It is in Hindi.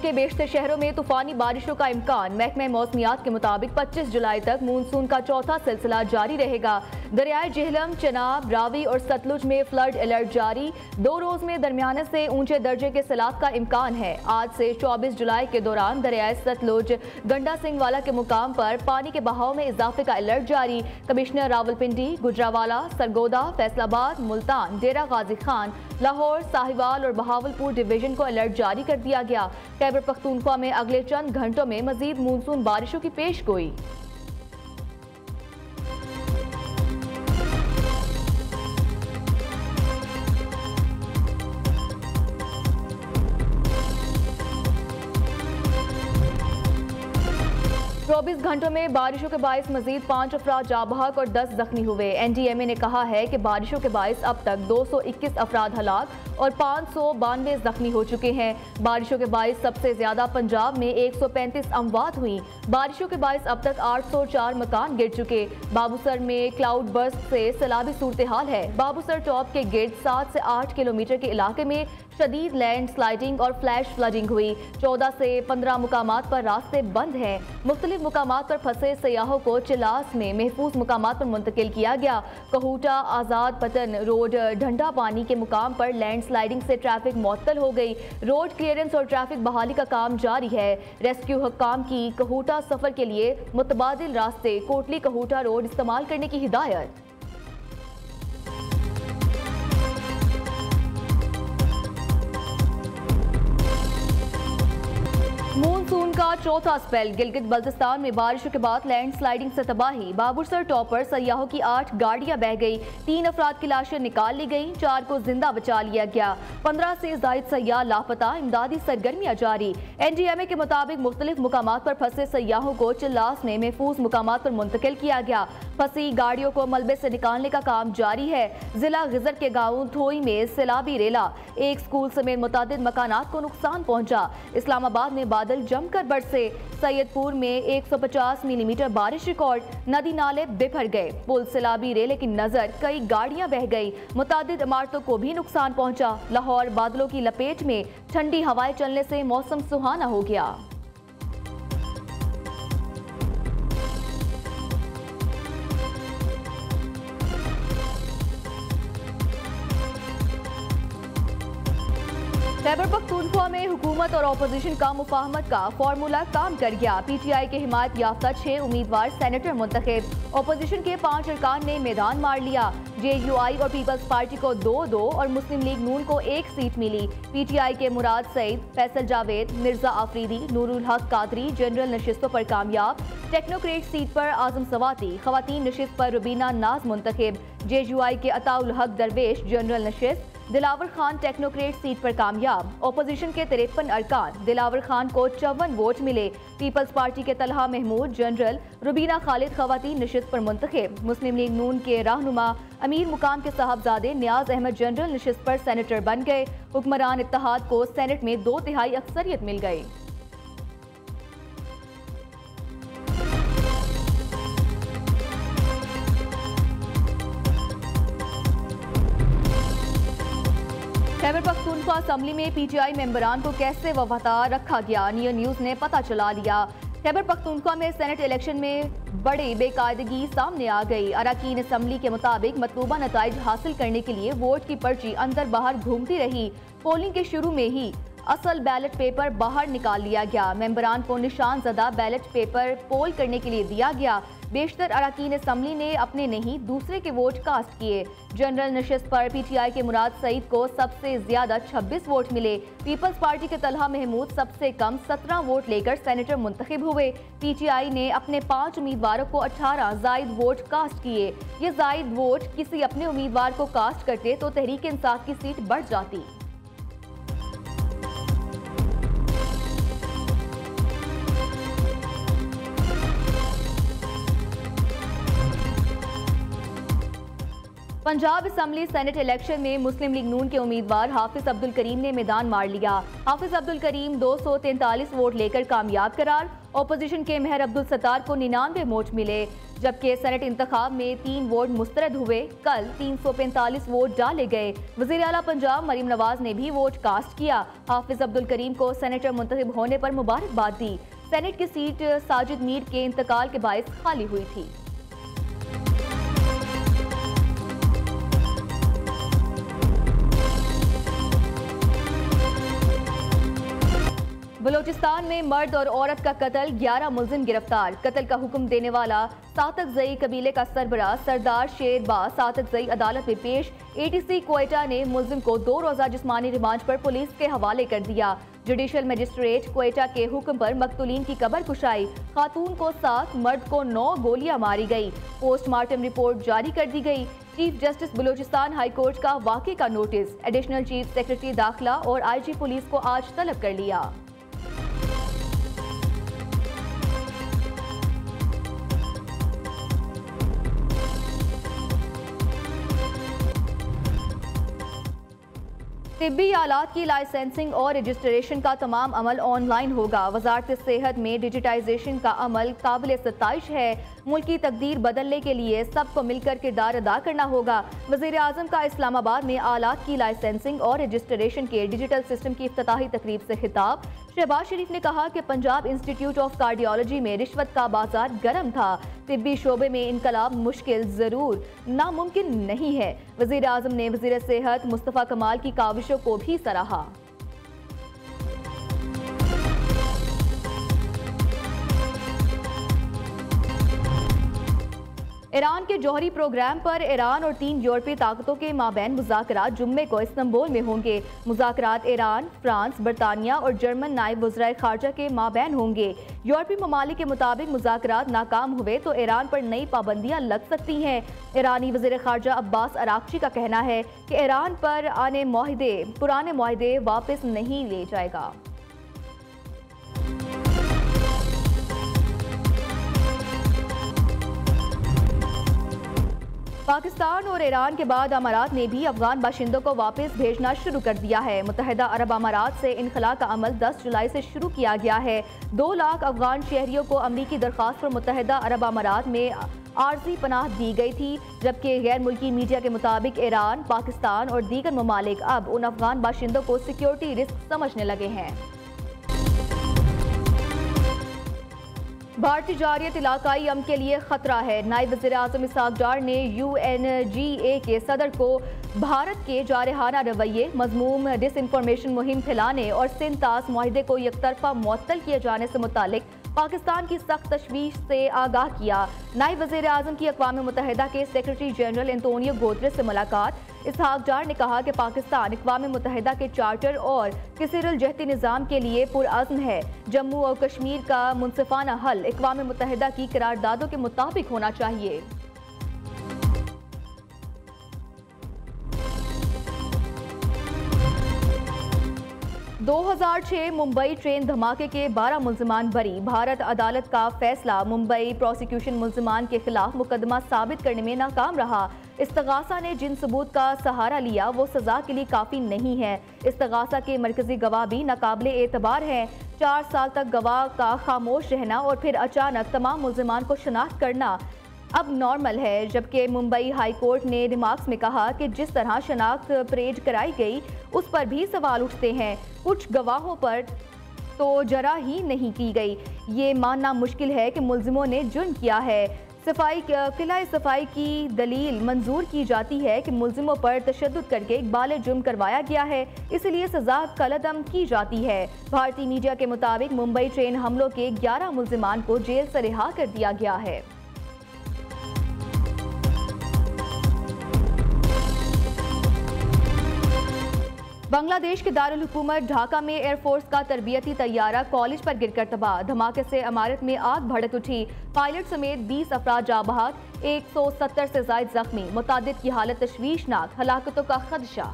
के बेशतर शहरों में तूफानी बारिशों का इम्कान। महकमा मौसमियात के मुताबिक 25 जुलाई तक मानसून का चौथा सिलसिला जारी रहेगा। दरियाए जेहलम, चनाब, रावी और सतलुज में फ्लड अलर्ट जारी। 2 रोज में दरमियाने से ऊंचे दर्जे के सैलाब का इम्कान है। आज से 24 जुलाई के दौरान दरियाए सतलुज, गंडा सिंह वाला के मुकाम पर पानी के बहाव में इजाफे का अलर्ट जारी। कमिश्नर रावलपिंडी, गुजरावाला, सरगोदा, फैसलाबाद, मुल्तान, डेरा गाजी खान, लाहौर, साहिवाल और बहावलपुर डिवीजन को अलर्ट जारी कर दिया गया। खैबर पख्तूनख्वा में अगले चंद घंटों में मजीद मानसून बारिशों की पेशगोई। चौबीस घंटों में बारिशों के बायस मजीद 5 अफराद जाँ बहक और 10 जख्मी हुए। NDMA ने कहा है कि बारिशों के बायस अब तक 221 अफराद हलाक और 592 जख्मी हो चुके हैं। बारिशों के बायस सबसे ज्यादा पंजाब में 135 अमवात हुई। बारिशों के बायस अब तक 804 मकान गिर चुके। बाबूसर में क्लाउड बर्स्ट से सैलाबी सूरत हाल है। बाबूसर टॉप के गिर्द 7 से 8 किलोमीटर के इलाके में शदीद लैंड स्लाइडिंग और फ्लैश फ्लडिंग हुई। 14 से 15 मुकामात पर रास्ते बंद हैं। मुख्तलिफ मुकामात पर फंसे सयाहों को चिलास में महफूज मुकामात पर मुंतकिल किया गया। कहूटा, आज़ाद पतन रोड, ढंडा पानी के मुकाम पर लैंड स्लाइडिंग से ट्रैफिक मुअत्तल हो गई। रोड क्लियरेंस और ट्रैफिक बहाली का काम जारी है। रेस्क्यू हुक्काम की कहूटा सफर के लिए मुतबादिल रास्ते कोटली कहूटा रोड इस्तेमाल करने की हिदायत। मानसून का चौथा स्पेल। गिलगित बल्तिस्तान में बारिशों के बाद लैंड स्लाइडिंग से तबाही। बाबूसर टॉप पर सयाहों की 8 गाड़ियां बह गई। 3 अफराद की लाशें निकाल ली गई, 4 को जिंदा बचा लिया गया। 15 से जायद सयाह लापता, इमदादी सरगर्मियां जारी। NDMA के मुताबिक मुख्तलिफ मुकामात पर फंसे सयाहों को चिल्लास में महफूज मुकामात पर मुंतकिल किया गया। फंसी गाड़ियों को मलबे से निकालने का काम जारी है। जिला गिजर के गाँव थोई में सैलाबी रेला। एक स्कूल समेत मुतादिद मकानात को नुकसान पहुंचा। इस्लामाबाद में बादल जमकर बरसे। सैयदपुर में 150 मिलीमीटर बारिश रिकॉर्ड। नदी नाले बिफर गए। पुल सैलाबी रेले की नजर, कई गाड़ियां बह गई। मुतादिद इमारतों को भी नुकसान पहुंचा। लाहौर बादलों की लपेट में, ठंडी हवाएं चलने से मौसम सुहाना हो गया। खैबर पख्तूनख्वा में हुकूमत और अपोजिशन का मुफाहमत का फार्मूला काम कर गया। PTI के हिमायत याफ्ता 6 उम्मीदवार सेनेटर मुंतखब। अपोजिशन के 5 अरकान ने मैदान मार लिया। JUI और पीपल्स पार्टी को 2-2 और मुस्लिम लीग नून को 1 सीट मिली। PTI के मुराद सईद, फैसल जावेद, मिर्जा आफरीदी, नूरुल हक कादरी जनरल नशिस्तों पर कामयाब। टेक्नोक्रेट सीट पर आजम सवाती, खवातीन नशिस्त पर रुबीना नाज मुंतखब। JUI के अताउल हक दरवेश जनरल नशिस्त। दिलावर खान टेक्नोक्रेट सीट पर कामयाब। अपोजिशन के 53 अरकान, दिलावर खान को 54 वोट मिले। पीपल्स पार्टी के तलहा महमूद जनरल, रुबीना खालिद खवातीन नशिस्त पर मुंतखब। मुस्लिम लीग नून के रहनुमा अमीर मुकाम के साहबजादे नियाज अहमद जनरल नशिस्त पर सेनेटर बन गए। हुक्मरान इत्तेहाद को सेनेट में 2/3 अक्सरियत मिल गई। खैबर पख्तूनख्वा असम्बली में PTI मेंबरान को कैसे वफादार रखा गया, नियर न्यूज ने पता चला लिया। खैबर पख्तूनख्वा में सेनेट इलेक्शन में बड़ी बेकायदगी सामने आ गई। अरकान असम्बली के मुताबिक मतलूबा नताइज हासिल करने के लिए वोट की पर्ची अंदर बाहर घूमती रही। पोलिंग के शुरू में ही असल बैलेट पेपर बाहर निकाल लिया गया। मेंबरान को निशान ज़दा बैलेट पेपर पोल करने के लिए दिया गया। बेशतर अरकान असम्बली ने अपने नहीं दूसरे के वोट कास्ट किए। जनरल नशिस्त पर PTI के मुराद सईद को सबसे ज्यादा 26 वोट मिले। पीपल्स पार्टी के तलहा महमूद सबसे कम 17 वोट लेकर सेनेटर मुंतखब हुए। PTI ने अपने 5 उम्मीदवारों को 18 जायद वोट कास्ट किए। ये जायद वोट किसी अपने उम्मीदवार को कास्ट करते तो तहरीक इंसाफ की सीट बढ़ जाती। पंजाब असम्बली सेनेट इलेक्शन में मुस्लिम लीग नून के उम्मीदवार हाफिज अब्दुल करीम ने मैदान मार लिया। हाफिज अब्दुल करीम 243 वोट लेकर कामयाब करार। अपोजिशन के मेहर अब्दुल सत्तार को 99 वोट मिले। जबकि सेनेट इंतखाब में 3 वोट मुस्तरद हुए। कल 345 वोट डाले गए। वज़ीर आला पंजाब मरीम नवाज ने भी वोट कास्ट किया। हाफिज अब्दुल करीम को सेनेटर मुंतखब होने पर मुबारकबाद दी। सेनेट की सीट साजिद मीर के इंतकाल के बायस खाली हुई थी। बलोचिस्तान में मर्द और औरत का कत्ल, 11 मुल्जिम गिरफ्तार। कत्ल का हुक्म देने वाला सातकजई कबीले का सरबराह सरदार शेरबाज सातकजई अदालत में पेश। ATC क्वेटा ने मुल्जिम को 2 रोज़ा जिस्मानी रिमांड पर पुलिस के हवाले कर दिया। जुडिशल मजिस्ट्रेट क्वेटा के हुक्म पर मकतूलीन की कबर कुशाई। खातून को 7, मर्द को 9 गोलियां मारी गई। पोस्टमार्टम रिपोर्ट जारी कर दी गई। Chief justice Balochistan high court का वाक़े का नोटिस। एडिशनल चीफ सेक्रेटरी दाखिला और IG पुलिस को आज तलब कर लिया। तिब्बी आलात की लाइसेंसिंग और रजिस्ट्रेशन का तमाम अमल ऑनलाइन होगा। वजारत सेहत में डिजिटाइजेशन का अमल काबिल सताइश है। मुल्की तकदीर बदलने के लिए सबको मिलकर किरदार अदा करना होगा। वज़ीर आज़म का इस्लामाबाद में आलात की लाइसेंसिंग और रजिस्ट्रेशन के डिजिटल सिस्टम की इफ्तिताही तकरीब से खिताब। शहबाज शरीफ ने कहा कि पंजाब इंस्टीट्यूट ऑफ कार्डियोलॉजी में रिश्वत का बाजार गर्म था। तिब्बी शोबे में इनकलाब मुश्किल जरूर नामुमकिन नहीं है। वज़ीर आज़म ने वज़ीर सेहत मुस्तफ़ा कमाल की काविशों को भी सराहा। ईरान के जौहरी प्रोग्राम पर ईरान और 3 यूरोपीय ताकतों के माबैन मुज़ाकरात जुम्मे को इस्तांबुल में होंगे। मुज़ाकरात ईरान, फ्रांस, बरतानिया और जर्मन नायब वज़ीर ख़ारजा के माबैन होंगे। यूरोपीय ममालिक के मुताबिक मुज़ाकरात नाकाम हुए तो ईरान पर नई पाबंदियां लग सकती हैं। ईरानी वज़ीर ख़ारजा अब्बास अराक्ची का कहना है कि ईरान पर आने पुराने मुआहदे वापस नहीं ले जाएगा। पाकिस्तान और ईरान के बाद अमारात ने भी अफगान बाशिंदों को वापस भेजना शुरू कर दिया है। मुत्तहिदा अरब अमारात से इनखला का अमल 10 जुलाई से शुरू किया गया है। 2 लाख अफगान शहरियों को अमरीकी दरख्वास्त पर मुत्तहिदा अरब अमारात में आर्जी पनाह दी गई थी, जबकि गैर मुल्की मीडिया के मुताबिक ईरान, पाकिस्तान और दीगर ममालिक अब उन अफगान बाशिंदों को सिक्योरिटी रिस्क समझने लगे हैं। भारतीय जारियत इलाकाई अमन के लिए खतरा है। नायब वज़ीर आज़म इसहाक डार ने UNGA के सदर को भारत के जारहाना रवैये, मज़मूम डिसइंफॉर्मेशन मुहिम फैलाने और सिंध तास मुआहदे को यकतरफा मुअत्तल किए जाने से मुतालिक पाकिस्तान की सख्त तशवीश से आगाह किया। नायब वज़ीर आज़म की अक़वाम मुत्तहिदा के सेक्रेटरी जनरल एंटोनियो गुतेरेस से मुलाकात। इसहाक डार ने कहा कि पाकिस्तान अक़वाम मुत्तहिदा के चार्टर और किसिरुल जहती निज़ाम के लिए पुरअज़्म है। जम्मू और कश्मीर का मुनसिफाना हल अक़वाम मुत्तहिदा की करारदादों के मुताबिक होना चाहिए। 2006 मुंबई ट्रेन धमाके के 12 मुल्जिमान बरी। भारत अदालत का फैसला। मुंबई प्रोसिक्यूशन मुल्जिमान के खिलाफ मुकदमा साबित करने में नाकाम रहा। इस्तगासा ने जिन सबूत का सहारा लिया वो सजा के लिए काफ़ी नहीं है। इस्तगासा के मरकजी गवाह भी नाकाबिले एतबार हैं। 4 साल तक गवाह का खामोश रहना और फिर अचानक तमाम मुल्जिमान को शनाख्त करना अब नॉर्मल है। जबकि मुंबई हाई कोर्ट ने रिमार्क्स में कहा कि जिस तरह शनाख्त परेड कराई गई उस पर भी सवाल उठते हैं। कुछ गवाहों पर तो जरा ही नहीं की गई। ये मानना मुश्किल है कि मुल्जिमों ने जुर्म किया है। किला सफाई की दलील मंजूर की जाती है कि मुल्जिमों पर तशद्दुद करके इकबाल जुर्म करवाया गया है, इसलिए सजा कलअदम की जाती है। भारतीय मीडिया के मुताबिक मुंबई ट्रेन हमलों के 11 मुल्जिमान को जेल से रिहा कर दिया गया है। बांग्लादेश के दारुल हुकूमत ढाका में एयरफोर्स का तरबियती तैयारा कॉलेज पर गिरकर तबाह। धमाके से इमारत में आग भड़क उठी। पायलट समेत 20 अफराद जाँ बहक, 170 से ज्यादा जख्मी। मुतादिद की हालत तशवीशनाक, हलाकतों का खदशा।